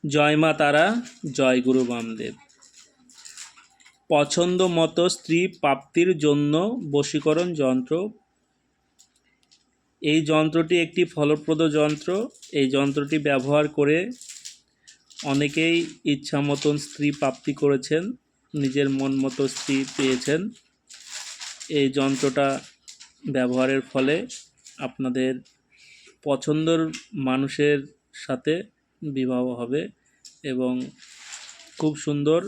জয় মা তারা, জয় গুরু বামদেব। পছন্দ মতো স্ত্রী প্রাপ্তির জন্য বশীকরণ যন্ত্র। এই যন্ত্রটি একটি ফলপ্রদ যন্ত্র। এই যন্ত্রটি ব্যবহার করে অনেকেই ইচ্ছা মতন স্ত্রী প্রাপ্তি করেছেন, নিজের মন মতো স্ত্রী পেয়েছেন। এই যন্ত্রটা ব্যবহারের ফলে আপনাদের পছন্দের মানুষের সাথে বিবাহ হবে এবং খুব সুন্দর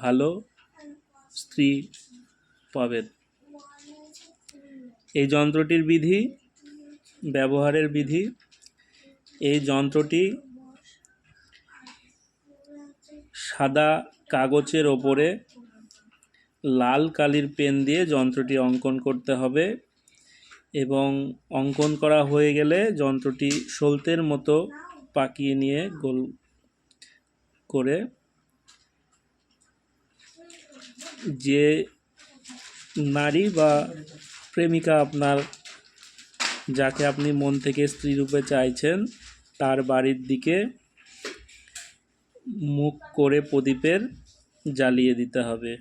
ভালো স্ত্রী পাবেন। এই যন্ত্রটির বিধি, ব্যবহারের বিধি: এই যন্ত্রটি সাদা কাগজের ওপরে লাল কালির পেন দিয়ে যন্ত্রটি অঙ্কন করতে হবে এবং অঙ্কন করা হয়ে গেলে যন্ত্রটি সলতের মতো পাকিয়ে নিয়ে গোল করে যে নারী বা প্রেমিকা আপনার, যাকে আপনি মন থেকে স্ত্রী রূপে চাইছেন, তার বাড়ির দিকে মুখ করে প্রদীপের জ্বালিয়ে দিতে হবে।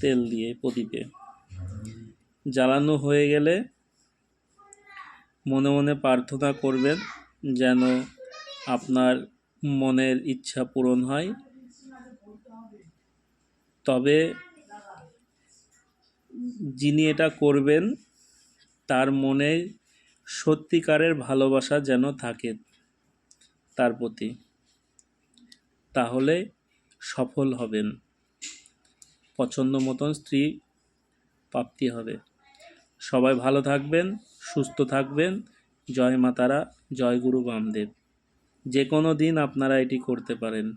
তেল দিয়ে প্রদীপে জ্বালানো হয়ে গেলে মনে মনে প্রার্থনা করবেন যেন আপনার মনের ইচ্ছা পূরণ হয়। তবে যিনি এটা করবেন তার মনে সত্যিকারের ভালোবাসা যেন থাকে তার প্রতি, তাহলে সফল হবেন, পছন্দ মতন স্ত্রী প্রাপ্তি হবে। সবাই ভালো থাকবেন, সুস্থ থাকবেন। জয় মা তারা, জয় গুরু বামদেব। যে কোনো দিন আপনারা এটি করতে পারেন।